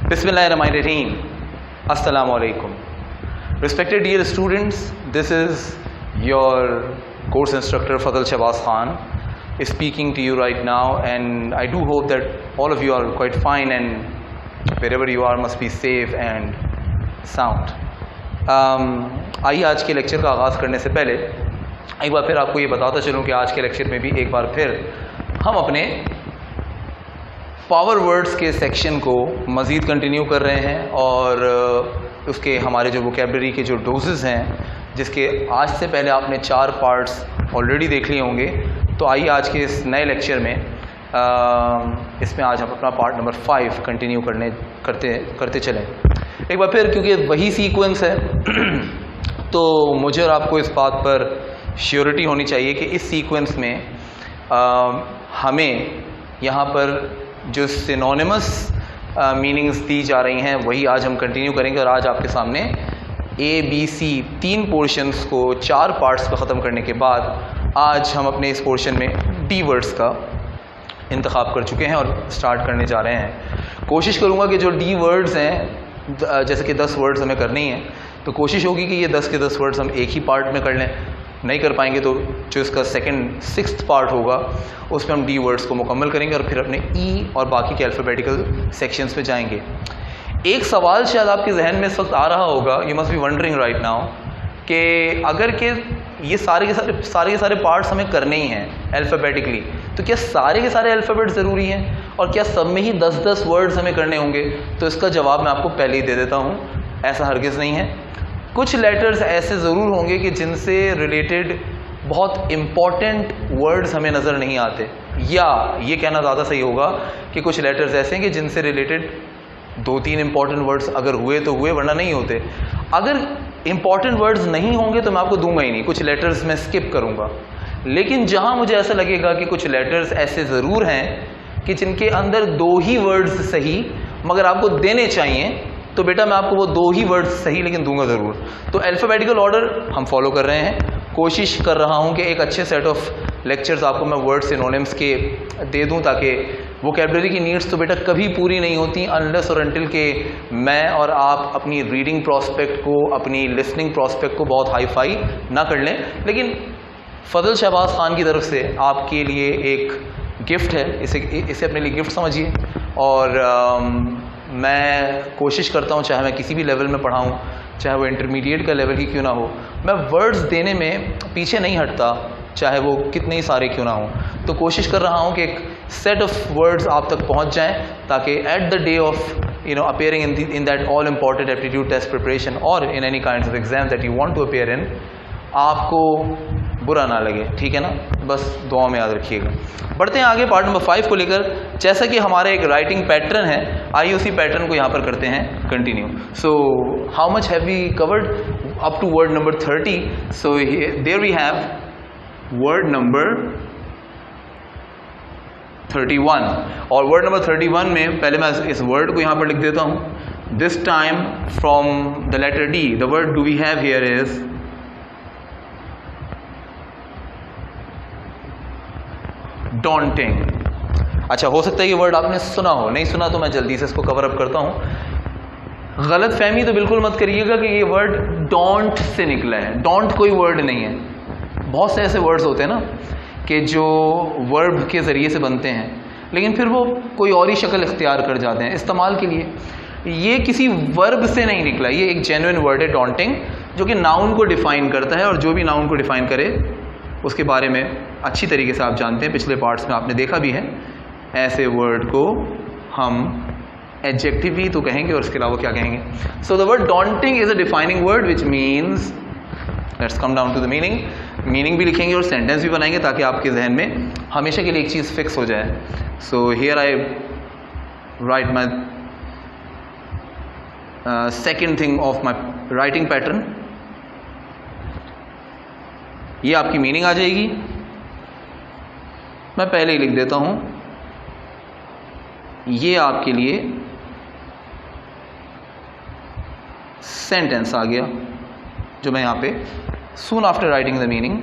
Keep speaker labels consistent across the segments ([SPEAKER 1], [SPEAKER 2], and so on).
[SPEAKER 1] Bismillahirrahmanirrahim. Assalamu alaikum. Respected dear students, this is your course instructor Fadl Shahbaz Khan is speaking to you right now, and I do hope that all of you are quite fine and wherever you are must be safe and sound. आइए आज के lecture का आगाज़ करने से पहले एक बार फिर आपको ये बताता चलूँ कि आज के लेक्चर में भी एक बार फिर हम अपने पावर वर्ड्स के सेक्शन को मज़ीद कंटिन्यू कर रहे हैं और उसके हमारे जो वोकेबलरी के जो डोजेज़ हैं, जिसके आज से पहले आपने 4 पार्ट्स ऑलरेडी देख लिए होंगे। तो आइए आज के इस नए लेक्चर में इसमें आज हम अपना पार्ट नंबर 5 कंटिन्यू करते चलें एक बार फिर, क्योंकि वही सीक्वेंस है तो मुझे और आपको इस बात पर श्योरिटी होनी चाहिए कि इस सीक्वेंस में हमें यहाँ पर जो सिनोनिमस मीनिंग्स दी जा रही हैं वही आज हम कंटिन्यू करेंगे। और आज आपके सामने ABC 3 पोर्शंस को 4 पार्ट्स पर ख़त्म करने के बाद आज हम अपने इस पोर्शन में डी वर्ड्स का इंतखाब कर चुके हैं और स्टार्ट करने जा रहे हैं। कोशिश करूँगा कि जो डी वर्ड्स हैं, जैसे कि 10 वर्ड्स हमें करनी है, तो कोशिश होगी कि ये 10 के 10 वर्ड्स हम एक ही पार्ट में कर लें। नहीं कर पाएंगे तो जो इसका 6th पार्ट होगा उसमें हम डी वर्ड्स को मुकम्मल करेंगे और फिर अपने ई और बाकी के अल्फ़ाबेटिकल सेक्शंस में जाएंगे। एक सवाल शायद आपके जहन में इस वक्त आ रहा होगा, you must be wondering right now, कि अगर के ये सारे के सारे पार्ट्स हमें करने ही हैं अल्फ़ाबेटिकली, तो क्या सारे के सारे अल्फ़ाबेट ज़रूरी हैं और क्या सब में ही 10-10 वर्ड्स हमें करने होंगे? तो इसका जवाब मैं आपको पहले ही दे देता हूँ, ऐसा हरगिज़ नहीं है। कुछ लेटर्स ऐसे ज़रूर होंगे कि जिनसे रिलेटेड बहुत इम्पॉर्टेंट वर्ड्स हमें नज़र नहीं आते, या ये कहना ज़्यादा सही होगा कि कुछ लेटर्स ऐसे हैं कि जिनसे रिलेटेड 2-3 इम्पॉर्टेंट वर्ड्स अगर हुए तो हुए, वरना नहीं होते। अगर इम्पॉर्टेंट वर्ड्स नहीं होंगे तो मैं आपको दूंगा ही नहीं, कुछ लेटर्स मैं स्किप करूँगा। लेकिन जहाँ मुझे ऐसा लगेगा कि कुछ लेटर्स ऐसे ज़रूर हैं कि जिनके अंदर 2 ही वर्ड्स सही मगर आपको देने चाहिए, तो बेटा मैं आपको वो 2 ही वर्ड्स सही लेकिन दूंगा ज़रूर। तो अल्फ़ाबेटिकल ऑर्डर हम फॉलो कर रहे हैं। कोशिश कर रहा हूँ कि एक अच्छे सेट ऑफ लेक्चर्स आपको मैं वर्ड सिनोनिम्स के दे दूँ, ताकि वोकेबलरी की नीड्स तो बेटा कभी पूरी नहीं होती अनलेस और अनटिल के मैं और आप अपनी रीडिंग प्रॉस्पेक्ट को, अपनी लिसनिंग प्रॉस्पेक्ट को बहुत हाई फाई ना कर लें। लेकिन फजल शहबाज खान की तरफ से आपके लिए एक गिफ्ट है, इसे अपने लिए गिफ्ट समझिए। और मैं कोशिश करता हूँ, चाहे मैं किसी भी लेवल में पढ़ाऊँ, चाहे वो इंटरमीडिएट का लेवल ही क्यों ना हो, मैं वर्ड्स देने में पीछे नहीं हटता, चाहे वो कितने ही सारे क्यों ना हो। तो कोशिश कर रहा हूँ कि एक सेट ऑफ वर्ड्स आप तक पहुँच जाएं, ताकि at the day of appearing in that all important aptitude test preparation or in any kinds of exam that you want to appear in, आपको बुरा ना लगे, ठीक है ना? बस दुआ में याद रखिएगा। बढ़ते हैं आगे पार्ट नंबर 5 को लेकर। जैसा कि हमारा एक राइटिंग पैटर्न है, आइए उसी पैटर्न को यहाँ पर करते हैं continue. So how much have we covered up to word number 30? So there we have word number 31, और वर्ड नंबर 31 में पहले मैं इस वर्ड को यहाँ पर लिख देता हूँ। This time from the letter D, the word do we have here is daunting. अच्छा, हो सकता है ये वर्ड आपने सुना हो, नहीं सुना तो मैं जल्दी से इसको कवर अप करता हूँ। गलत फहमी तो बिल्कुल मत करिएगा कि ये वर्ड डोंट से निकला है। डोंट कोई वर्ड नहीं है। बहुत से ऐसे वर्ड्स होते हैं ना कि जो वर्ब के ज़रिए से बनते हैं, लेकिन फिर वो कोई और ही शक्ल इख्तियार कर जाते हैं इस्तेमाल के लिए। ये किसी वर्ब से नहीं निकला, ये एक जेन्युइन वर्ड है डॉन्टिंग, जो कि नाउन को डिफ़ाइन करता है। और जो भी नाउन को डिफ़ाइन करे उसके बारे में अच्छी तरीके से आप जानते हैं, पिछले पार्ट्स में आपने देखा भी है। ऐसे वर्ड को हम एडजेक्टिव ही तो कहेंगे और इसके अलावा क्या कहेंगे? So the word daunting is a defining word which means, let's come down to the meaning. Meaning भी लिखेंगे और सेंटेंस भी बनाएंगे ताकि आपके जहन में हमेशा के लिए एक चीज़ फिक्स हो जाए। So here I right my second thing of my writing pattern. ये आपकी मीनिंग आ जाएगी। मैं पहले ही लिख देता हूं, ये आपके लिए सेंटेंस आ गया जो मैं यहां पे soon after writing the meaning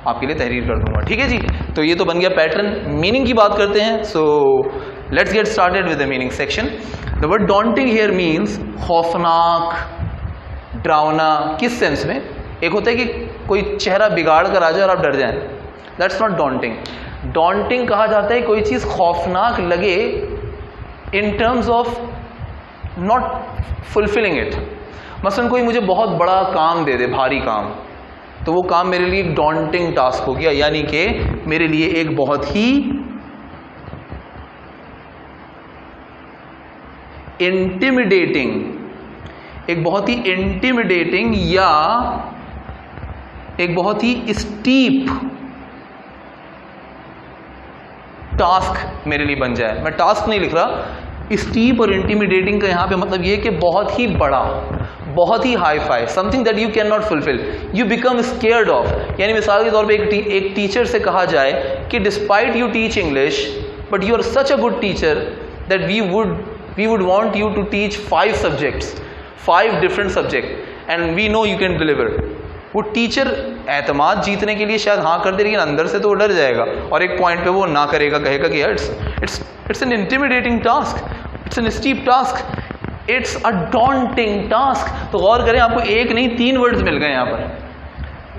[SPEAKER 1] आपके लिए तहरीर कर दूंगा। ठीक है जी, तो ये तो बन गया पैटर्न। मीनिंग की बात करते हैं। So let's get started with the meaning section. The word daunting here means खौफनाक, डरावना। किस सेंस में? एक होता है कि कोई चेहरा बिगाड़ कर आ जाए और आप डर जाएं, दैट्स नॉट डॉन्टिंग। डॉन्टिंग कहा जाता है कोई चीज़ खौफनाक लगे in terms of not fulfilling it. मसलन कोई मुझे बहुत बड़ा काम दे दे, भारी काम, तो वो काम मेरे लिए एक डॉन्टिंग टास्क हो गया, यानी कि मेरे लिए एक बहुत ही इंटिमिडेटिंग या एक बहुत ही स्टीप टास्क मेरे लिए बन जाए। मैं टास्क नहीं लिख रहा, स्टीप और इंटिमिडेटिंग का यहां पे मतलब ये कि बहुत ही बड़ा, बहुत ही hi fi, something that you can not fulfil, you become scared of. यानी मिसाल के तौर पे एक टीचर से कहा जाए कि despite you teach English but you are such a good teacher that we would want you to teach 5 subjects, 5 different subject and we know you can deliver. वो टीचर एतमाद जीतने के लिए शायद हाँ कर दे, लेकिन अंदर से तो वो डर जाएगा और एक पॉइंट पे वो ना करेगा, कहेगा कि it's an intimidating task, it's an steep task, it's a daunting task. तो गौर करें, आपको एक नहीं 3 वर्ड्स मिल गए यहाँ पर।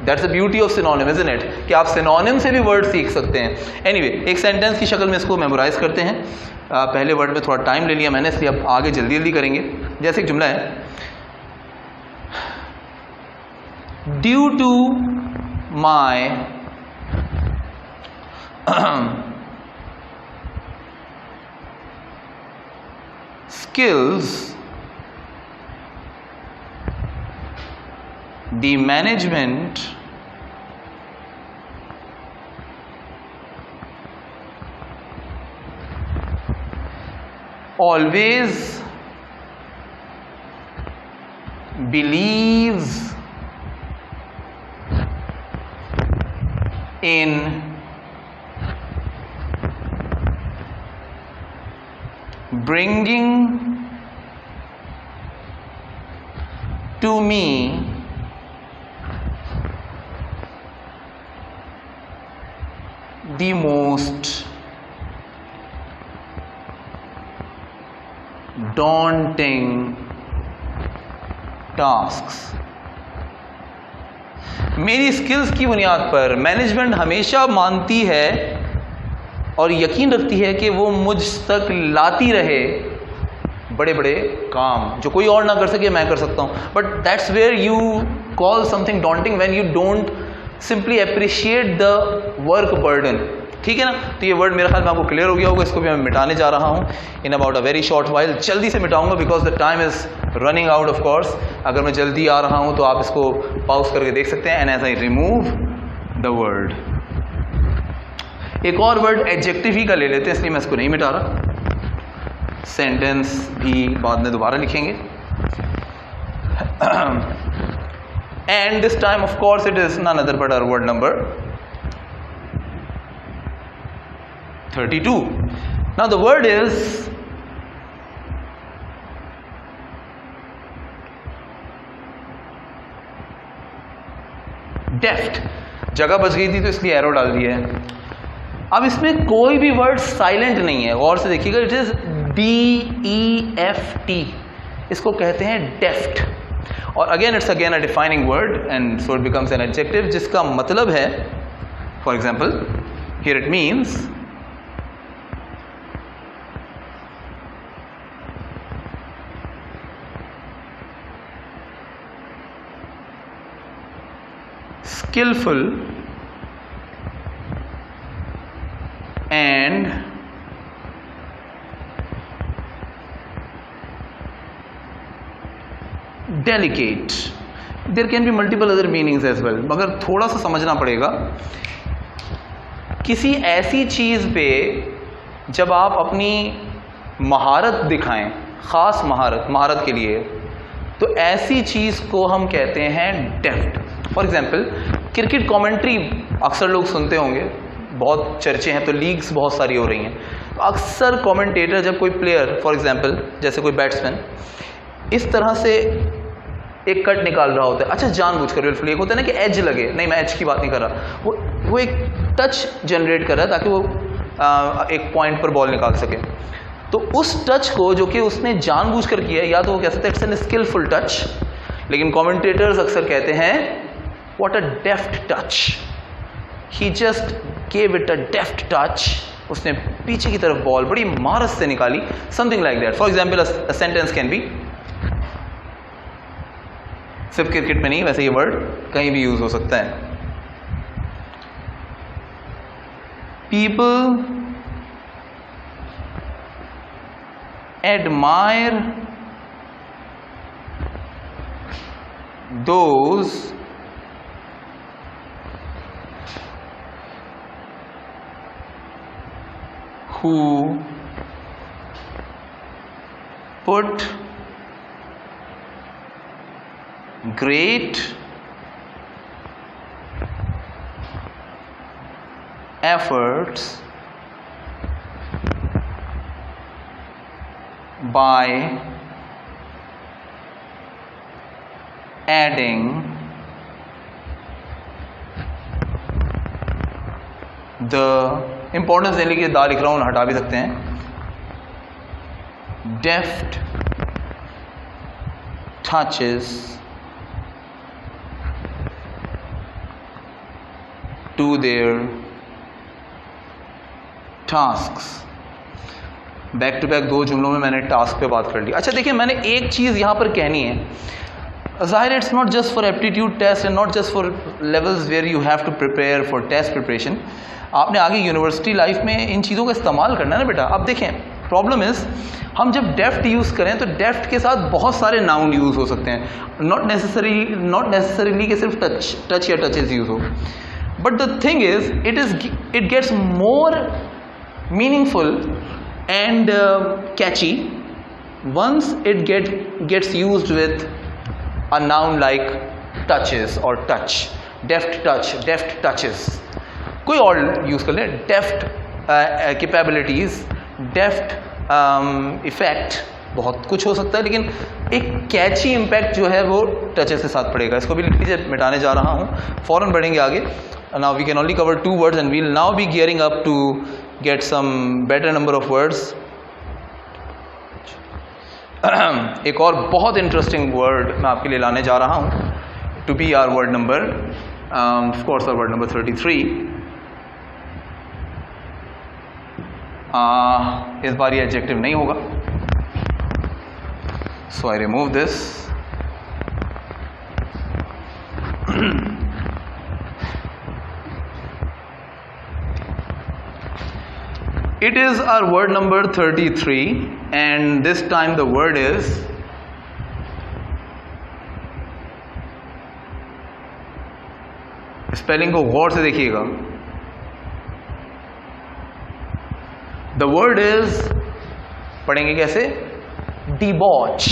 [SPEAKER 1] That's the beauty of synonym, isn't it, कि आप सिनोनिम से भी वर्ड सीख सकते हैं। एनीवे, एक सेंटेंस की शक्ल में इसको मेमोराइज करते हैं। पहले वर्ड में थोड़ा टाइम ले लिया मैंने, इसलिए अब आगे जल्दी जल्दी करेंगे। जैसे एक जुमला है, due to my skills, the management always believes in bringing to me the most daunting tasks। मेरी स्किल्स की बुनियाद पर मैनेजमेंट हमेशा मानती है और यकीन रखती है कि वो मुझ तक लाती रहे बड़े बड़े काम जो कोई और ना कर सके, मैं कर सकता हूँ। But that's where you call something daunting when you don't simply appreciate the work burden. ठीक है ना? तो ये वर्ड मेरे ख्याल में आपको क्लियर हो गया होगा। इसको भी मैं मिटाने जा रहा हूँ in about a very short while. जल्दी से मिटाऊंगा because the time is running out of course. अगर मैं जल्दी आ रहा हूँ तो आप इसको पॉज करके देख सकते हैं। And as I remove the word, एक और वर्ड एडजेक्टिव ही का ले लेते हैं, इसलिए मैं इसको नहीं मिटा रहा। सेंटेंस भी बाद में दोबारा लिखेंगे। And this time of course it is none other but our word number 32. Now the word is deft. जगह बच गई थी तो इसलिए एरो डाल दिया है। अब इसमें कोई भी वर्ड साइलेंट नहीं है, गौर से देखिएगा। इट इज DEFT, इसको कहते हैं डेफ्ट। और again it's again a defining word and so it becomes an adjective जिसका मतलब है, for example here it means skillful and delicate. There can be multiple other meanings as well, मगर थोड़ा सा समझना पड़ेगा। किसी ऐसी चीज़ पे जब आप अपनी महारत दिखाएं, ख़ास महारत के लिए, तो ऐसी चीज़ को हम कहते हैं डेफ्ट। फॉर एग्जाम्पल क्रिकेट कमेंट्री अक्सर लोग सुनते होंगे, बहुत चर्चे हैं, तो लीग्स बहुत सारी हो रही हैं। तो अक्सर कमेंटेटर जब कोई प्लेयर, फॉर एग्जाम्पल जैसे कोई बैट्समैन, इस तरह से एक कट निकाल रहा होता है, अच्छा जानबूझकर विलफुली, एक होता है ना कि एज लगे, नहीं मैं एज की बात नहीं कर रहा, वो एक टच जनरेट कर रहा है ताकि वो एक पॉइंट पर बॉल निकाल सके। तो उस टच को जो कि उसने जानबूझकर किया है, या तो वो कह सकते हैं इट्स एन स्किलफुल टच, लेकिन कमेंटेटर्स अक्सर कहते हैं what a deft touch, he just gave it a deft touch, उसने पीछे की तरफ बॉल बड़ी महारत से निकाली, something like that. For example a sentence can be, सिर्फ क्रिकेट में नहीं, वैसे ये वर्ड कहीं भी यूज हो सकता है। People admire those who put great efforts by adding the importance देने के लिए दा लिख रहा हूं, हटा भी सकते हैं, deft touches to their tasks। Back to back दो जुमलों में मैंने टास्क पे बात कर ली। अच्छा देखिए, मैंने एक चीज़ यहाँ पर कहनी है, ज़ाहिर it's not just for aptitude test and not just for levels where you have to prepare for test preparation. आपने आगे यूनिवर्सिटी लाइफ में इन चीज़ों का इस्तेमाल करना है ना बेटा। अब देखें, प्रॉब्लम इज़ हम जब डेफ्ट यूज़ करें तो डेफ्ट के साथ बहुत सारे नाउन यूज़ हो सकते हैं, नॉट नेसेसरीली कि सिर्फ टच या टचेज यूज़ हो, but the thing is it gets more meaningful and catchy once it gets used with a noun like touches or touch, deft touch, deft touches। कोई और use कर ले, deft capabilities, deft effect, बहुत कुछ हो सकता है, लेकिन एक कैची इम्पैक्ट जो है वो टचेस के साथ पड़ेगा। इसको भी लिख लीजिए, मिटाने जा रहा हूँ, फौरन बढ़ेंगे आगे। Now we can only cover 2 words and we'll now be gearing up to get some better number of words। एक और बहुत इंटरेस्टिंग वर्ड मैं आपके लिए लाने जा रहा हूँ, to be our word number, of course our word number 33। इस बार ये एडजेक्टिव नहीं होगा, so I remove this. It is our word number 33 and this time the word is spelling को गौर से देखिएगा। The word is, पढ़ेंगे कैसे? debauch।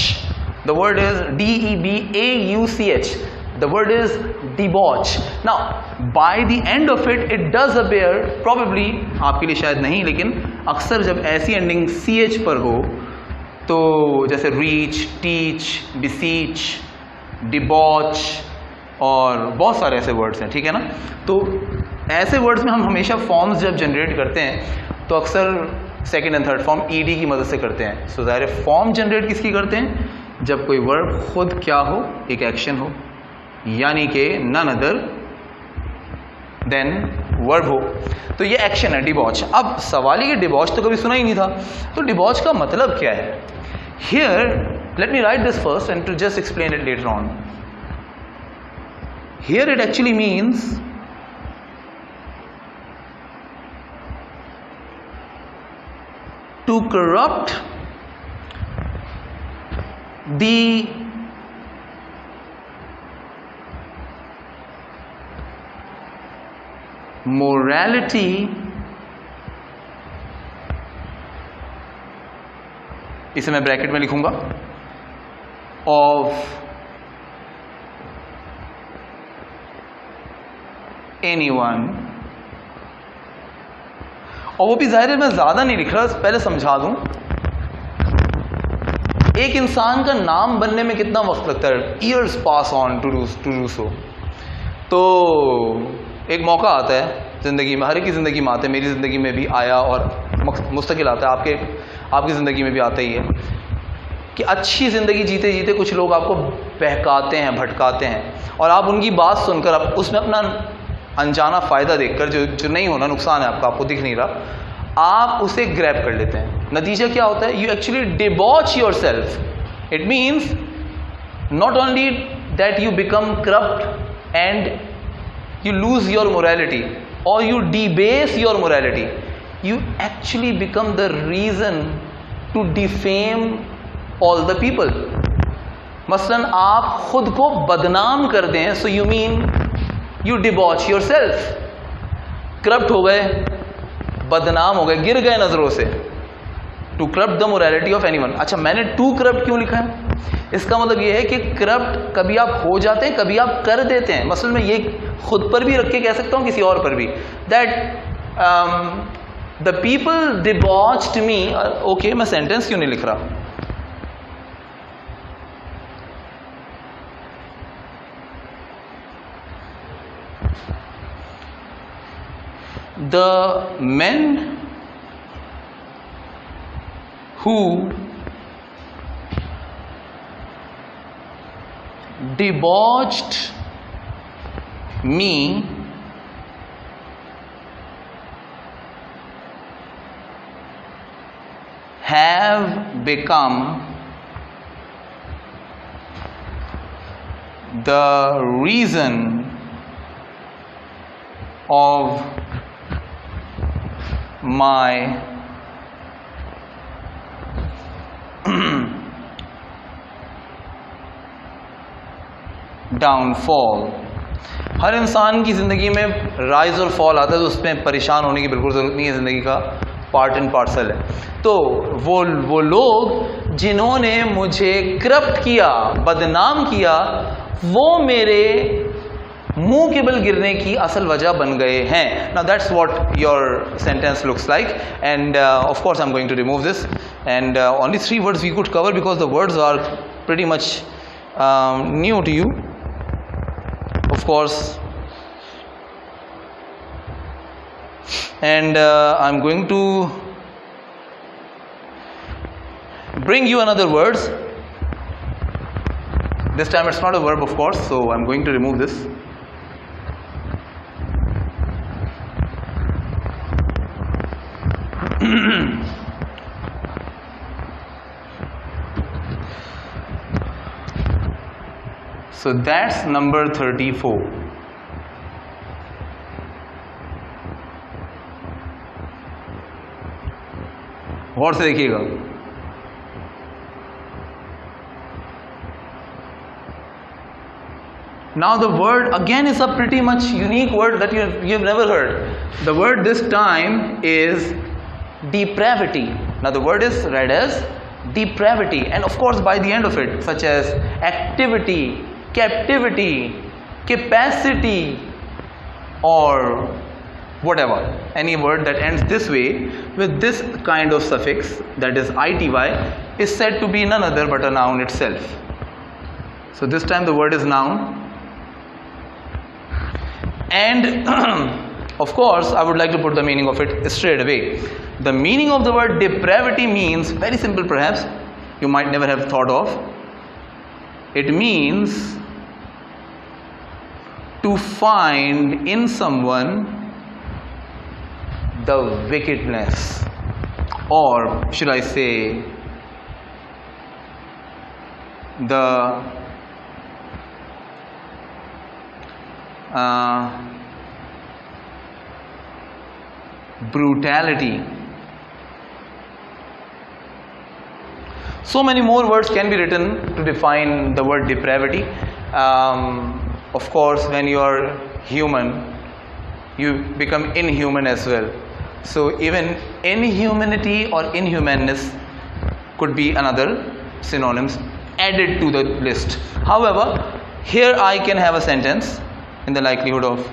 [SPEAKER 1] The word is D-E-B-A-U-C-H। The word is debauch। Now, by the end of it, it does appear, probably आपके लिए शायद नहीं, लेकिन अक्सर जब ऐसी एंडिंग CH पर हो तो जैसे reach, teach, beseech, debauch और बहुत सारे ऐसे वर्ड्स हैं, ठीक है ना। तो ऐसे वर्ड्स में हम हमेशा फॉर्म्स जब जनरेट करते हैं तो अक्सर second and third form ED की मदद से करते हैं। सो ज़ाहिर है फॉर्म जनरेट किसकी करते हैं? जब कोई वर्ड खुद क्या हो, एक एक्शन हो, यानी कि नन अदर देन वर्ब हो। तो ये एक्शन है डिबॉच। अब सवाल ये, डिबॉच तो कभी सुना ही नहीं था, तो डिबॉच का मतलब क्या है? Here let me write this first and to just explain it later on. Here it actually means to corrupt the morality इसे मैं ब्रैकेट में लिखूंगा of anyone, और वो भी जाहिर है मैं ज्यादा नहीं लिख रहा, पहले समझा दूं। एक इंसान का नाम बनने में कितना वक्त लगता है? Years pass on to do so. तो एक मौका आता है ज़िंदगी में, हर एक की ज़िंदगी में आता है, मेरी ज़िंदगी में भी आया और मुस्तकिल आता है, आपकी ज़िंदगी में भी आता ही है कि अच्छी ज़िंदगी जीते जीते कुछ लोग आपको बहकाते हैं, भटकाते हैं, और आप उनकी बात सुनकर आप उसमें अपना अनजाना फ़ायदा देखकर, जो नहीं होना, नुकसान है आपको दिख नहीं रहा, आप उसे ग्रैब कर लेते हैं। नतीजा क्या होता है? You actually डिबॉच your self. It means not only that you become corrupt and you lose your morality or you debase your morality, you actually become the reason to defame all the people. मसलन आप खुद को बदनाम कर दें, so you mean you debauch yourself. Corrupt हो गए, बदनाम हो गए, गिर गए नजरों से, to corrupt the morality of anyone. अच्छा, मैंने टू करप्ट क्यों लिखा है? इसका मतलब यह है कि करप्ट कभी आप हो जाते हैं, कभी आप कर देते हैं। मसलन मैं ये खुद पर भी रख के कह सकता हूं, किसी और पर भी, that the people debauched me. Okay, मैं सेंटेंस क्यों नहीं लिख रहा? The men who debauched me have become the reason of my downfall. हर इंसान की ज़िंदगी में राइज और फॉल आता है, तो उसमें परेशान होने की बिल्कुल ज़रूरत नहीं है, ज़िंदगी का पार्ट एंड पार्सल है। तो वो लोग जिन्होंने मुझे करप्ट किया, बदनाम किया, वो मेरे मुंह के बल गिरने की असल वजह बन गए हैं। Now that's what your sentence looks like, and of course I am going to remove this, and only 3 words we could cover because the words are pretty much new to you, of course, and I'm going to bring you another words. This time it's not a verb, of course, so I'm going to remove this. So that's number 34. गौर से देखिएगा। Now the word again is a pretty much unique word that you've never heard. The word this time is depravity. Now the word is read as depravity, and of course by the end of it, such as activity, captivity, capacity, or whatever, any word that ends this way with this kind of suffix, that is ity, is said to be none other but a noun itself. So this time the word is noun, and of course I would like to put the meaning of it straight away. The meaning of the word depravity means very simple, perhaps you might never have thought of. It means to find in someone the wickedness, or should I say the brutality. So many more words can be written to define the word depravity. Of course, when you are human, you become inhuman as well. So even inhumanity or inhumanness could be another synonyms added to the list. However, here I can have a sentence in the likelihood of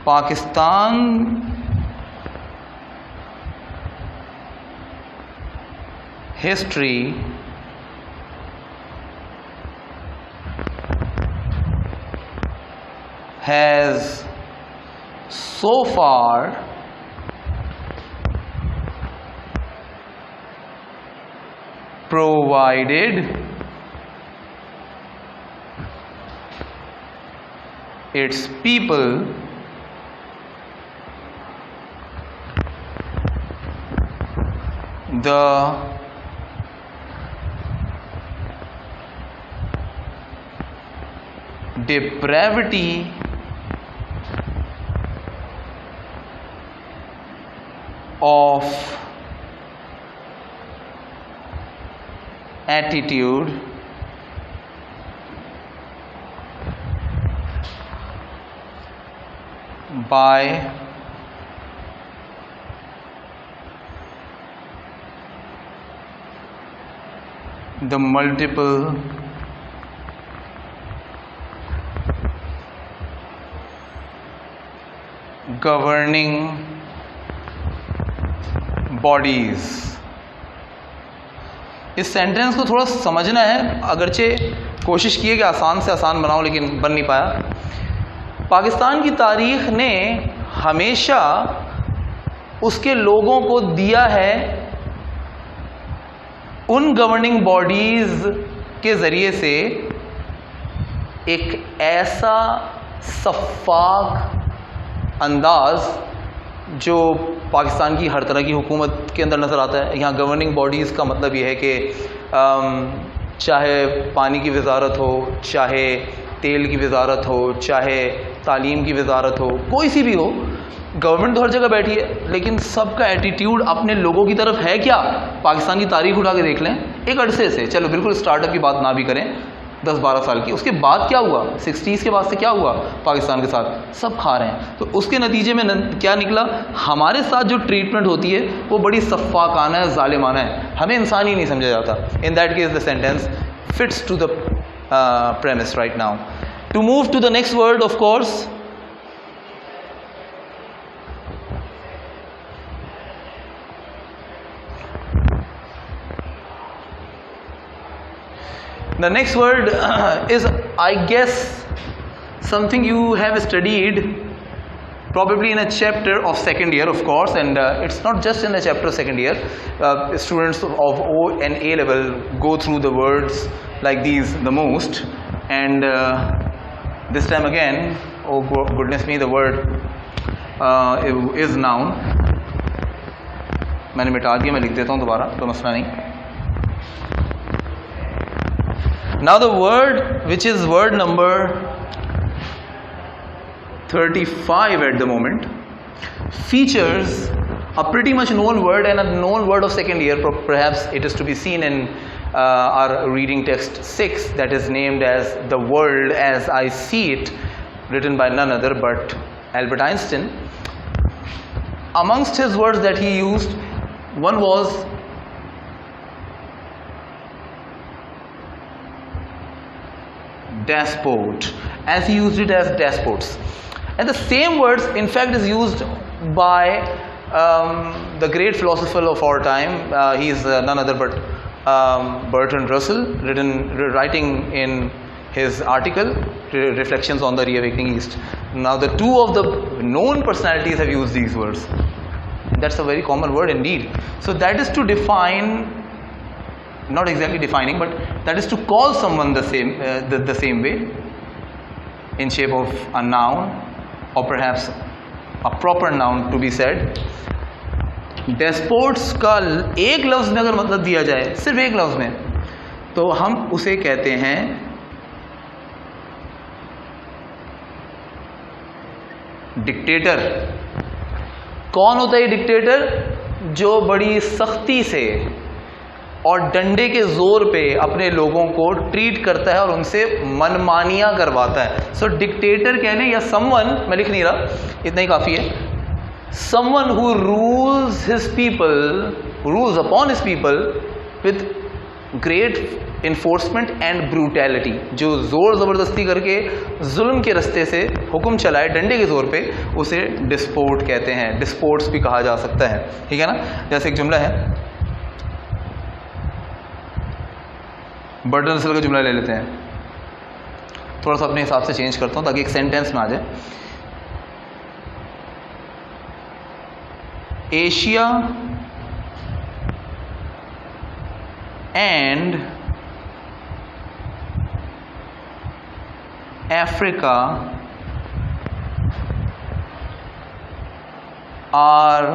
[SPEAKER 1] Pakistan history has so far provided its people the depravity of attitude by the multiple governing bodies। इस sentence को थोड़ा समझना है, अगरचे कोशिश की है कि आसान से आसान बनाऊं लेकिन बन नहीं पाया। पाकिस्तान की तारीख ने हमेशा उसके लोगों को दिया है उन गवर्निंग बॉडीज के ज़रिए से एक ऐसा शफ़ाफ अंदाज़ जो पाकिस्तान की हर तरह की हुकूमत के अंदर नज़र आता है। यहाँ गवर्निंग बॉडीज़ का मतलब ये है कि चाहे पानी की वजारत हो, चाहे तेल की वजारत हो, चाहे तालीम की वजारत हो, कोई सी भी हो, गवर्नमेंट तो हर जगह बैठी है, लेकिन सबका एटीट्यूड अपने लोगों की तरफ है क्या? पाकिस्तान की तारीख उठा के देख लें, एक अरसे से, चलो बिल्कुल स्टार्टअप की बात ना भी करें, 10-12 साल की, उसके बाद क्या हुआ, 60s के बाद से क्या हुआ पाकिस्तान के साथ? सब खा रहे हैं। तो उसके नतीजे में क्या निकला? हमारे साथ जो ट्रीटमेंट होती है वो बड़ी सफ़ाकाना है, ज़ालिमाना है, हमें इंसान ही नहीं समझा जाता। In that case the sentence fits to the premise right now. To move to the next word, of course, the next word is, I guess, something you have studied probably in a chapter of second year, of course, and it's not just in a chapter of second year. Students of O and A level go through the words like these the most, and this time again, oh goodness me, the word is noun. मैंने मिटा दिया, मैं लिख देता हूँ दोबारा, तो मसला नहीं। Now the word which is word number 35 at the moment features a pretty much known word and a known word of second year. Perhaps it is to be seen in our reading text 6, that is named as The World as I See It, written by none other but Albert Einstein. Amongst his words that he used, one was despot, as he used it as despots. And the same words in fact is used by the great philosopher of our time. He is none other but Bertrand Russell, writing in his article Reflections on the Reawakening East. Now the two of the known personalities have used these words. That's a very common word indeed. So that is to define, not exactly defining, but that is to call someone the same way, in shape of a noun, or perhaps a proper noun to be said. Despots का एक लफ्ज़ में अगर मतलब दिया जाए, सिर्फ एक लफ्ज़ में, तो हम उसे कहते हैं डिक्टेटर। कौन होता है ये डिक्टेटर? जो बड़ी सख्ती से और डंडे के जोर पे अपने लोगों को ट्रीट करता है और उनसे मनमानियां करवाता है। सो डिक्टेटर कहने, या समवन, मैं लिख नहीं रहा, इतना ही काफ़ी है, someone who rules his people, rules upon his people with great enforcement and brutality, जो ज़ोर ज़बरदस्ती करके जुल्म के रास्ते से हुक्म चलाए डंडे के ज़ोर पे, उसे डिस्पोर्ट कहते हैं। डिस्पोर्ट्स भी कहा जा सकता है, ठीक है ना। जैसे एक जुमला है, बर्टन रसल का जुमला ले लेते हैं, थोड़ा सा अपने हिसाब से चेंज करता हूँ ताकि एक सेंटेंस में आ जाए। Asia and Africa are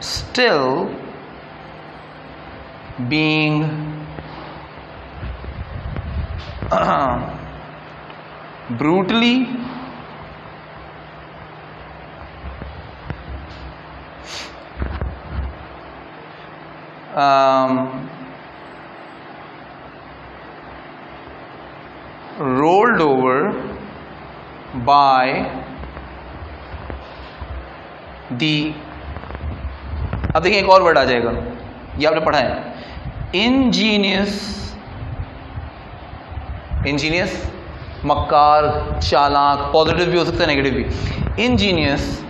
[SPEAKER 1] still being brutally rolled over by दी। अब देखिए एक और वर्ड आ जाएगा, ये आपने पढ़ा है, इंजीनियस। इंजीनियस मक्कार, चालाक, पॉजिटिव भी हो सकता है नेगेटिव भी। इंजीनियस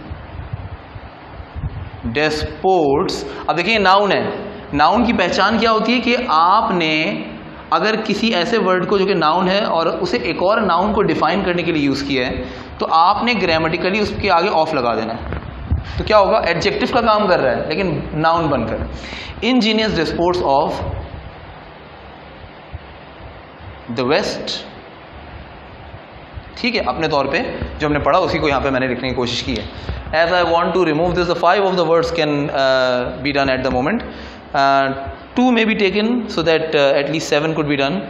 [SPEAKER 1] डेस्पोट्स। अब देखिए नाउन है, नाउन की पहचान क्या होती है कि आपने अगर किसी ऐसे वर्ड को जो कि नाउन है और उसे एक और नाउन को डिफाइन करने के लिए यूज़ किया है तो आपने ग्रामेटिकली उसके आगे ऑफ लगा देना है। तो क्या होगा, एडजेक्टिव का काम कर रहा है लेकिन नाउन बनकर। इंजीनियस डिस्पोर्ट्स ऑफ द वेस्ट, ठीक है, अपने तौर पे जो हमने पढ़ा उसी को यहाँ पे मैंने लिखने की कोशिश की है। As I want to remove this, the 5 of the words can be done at the moment. 2 may be taken so that at least 7 could be done.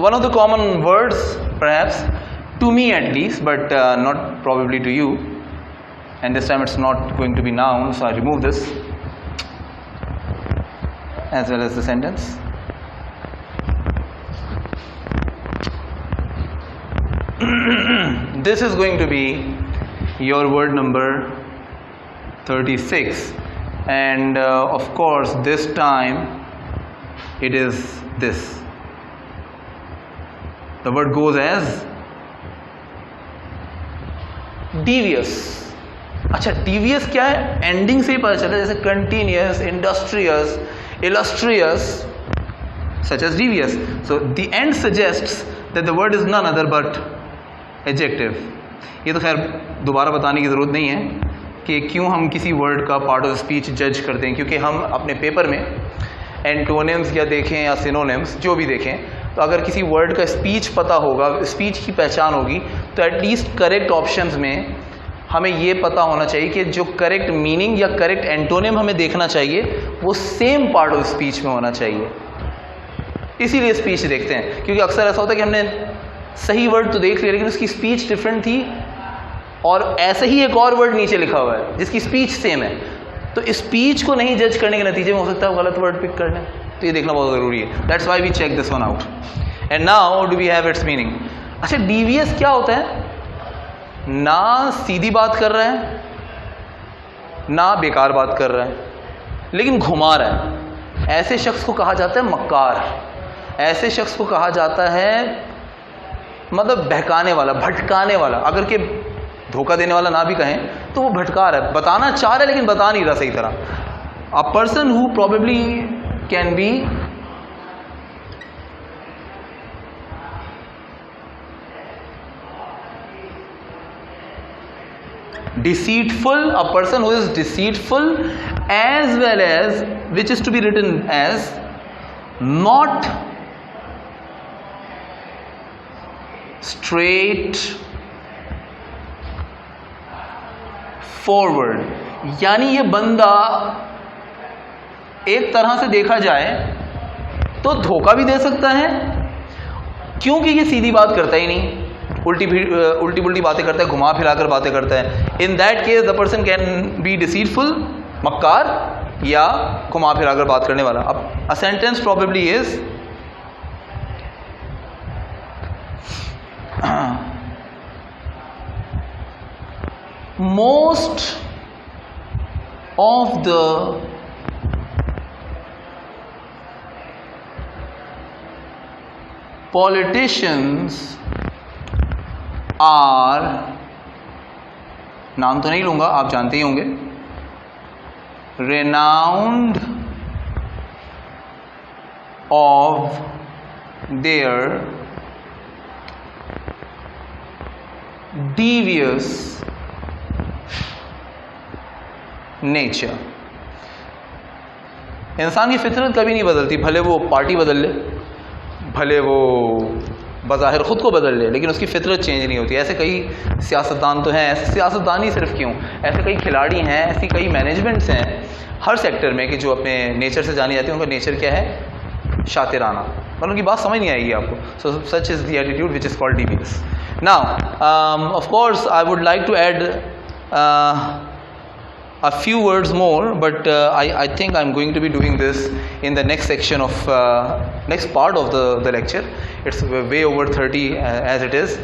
[SPEAKER 1] One of the common words, perhaps to me at least, but not probably to you, and this time it's not going to be noun, so I remove this as well as the sentence. This is going to be your word number 36, and of course this time it is this. The word goes as devious. अच्छा, devious क्या है, ending से ही पता चलता है, जैसे continuous, industrious, illustrious, such as devious. So the end suggests that the word is none other but adjective. ये तो खैर दोबारा बताने की ज़रूरत नहीं है कि क्यों हम किसी वर्ड का पार्ट ऑफ स्पीच जज करते हैं, क्योंकि हम अपने पेपर में एंटोनिम्स या देखें या सिनोनिम्स जो भी देखें, तो अगर किसी वर्ड का स्पीच पता होगा, स्पीच की पहचान होगी, तो एटलीस्ट करेक्ट ऑप्शंस में हमें ये पता होना चाहिए कि जो करेक्ट मीनिंग या करेक्ट एंटोनिम हमें देखना चाहिए वो सेम पार्ट ऑफ स्पीच में होना चाहिए। इसीलिए स्पीच देखते हैं, क्योंकि अक्सर ऐसा होता है कि हमने सही वर्ड तो देख लिया लेकिन उसकी स्पीच डिफरेंट थी और ऐसे ही एक और वर्ड नीचे लिखा हुआ है जिसकी स्पीच सेम है, तो स्पीच को नहीं जज करने के नतीजे में हो सकता है गलत वर्ड पिक कर लें, तो ये देखना बहुत ज़रूरी है। That's why we check this one out and now do we have its meaning. अच्छा, डीवियस क्या होता है, ना सीधी बात कर रहा है ना बेकार बात कर रहा है लेकिन घुमा रहा है, ऐसे शख्स को कहा जाता है मक्कार। ऐसे शख्स को कहा जाता है मतलब बहकाने वाला, भटकाने वाला। अगर के धोखा देने वाला ना भी कहें तो वो भटका रहा है, बताना चाह रहा है लेकिन बता नहीं रहा सही तरह। A person who probably can be deceitful, a person who is deceitful, as well as, which is to be written as not straight forward। यानी ये बंदा एक तरह से देखा जाए तो धोखा भी दे सकता है, क्योंकि ये सीधी बात करता ही नहीं, उल्टी पुल्टी बातें करता है, घुमा फिराकर बातें करता है। इन that case the person can be deceitful, मक्कार, या घुमा फिराकर बात करने वाला। अब a sentence probably is most of the politicians are नाम तो नहीं लूँगा, आप जानते ही होंगे। renowned of their devious nature। इंसान की फितरत कभी नहीं बदलती, भले वो पार्टी बदल ले, भले वो बज़ाहिर ख़ुद को बदल ले, लेकिन उसकी फितरत चेंज नहीं होती। ऐसे कई सियासतदान तो हैं, ऐसे सियासतदान ही सिर्फ क्यों, ऐसे कई खिलाड़ी हैं, ऐसी कई मैनेजमेंट्स हैं हर सेक्टर में कि जो अपने नेचर से जानी जाती है। उनका नेचर क्या है? शातिराना। मतलब उनकी बात समझ नहीं आएगी आपको। So such is the attitude which is called devious. Now of course I would like to add a few words more, but I think I'm going to be doing this in the next section of next part of the lecture. It's way over 30 as it is,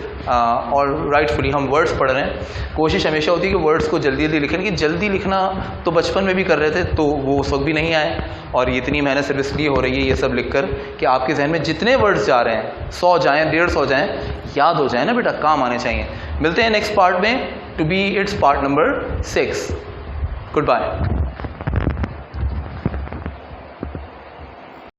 [SPEAKER 1] और rightfully हम words पढ़ रहे हैं। कोशिश हमेशा होती है कि words को जल्दी जल्दी लिखें, लेकिन जल्दी लिखना तो बचपन में भी कर रहे थे, तो वो उस वक्त भी नहीं आए, और इतनी मेहनत सिर्फ इसलिए हो रही है ये सब लिखकर कि आपके जहन में जितने वर्ड्स जा रहे हैं, 100 जाएँ, 150 जाएँ, याद हो जाए ना बेटा, काम आने चाहिए। मिलते हैं नेक्स्ट पार्ट में, to be its part number 6। Goodbye.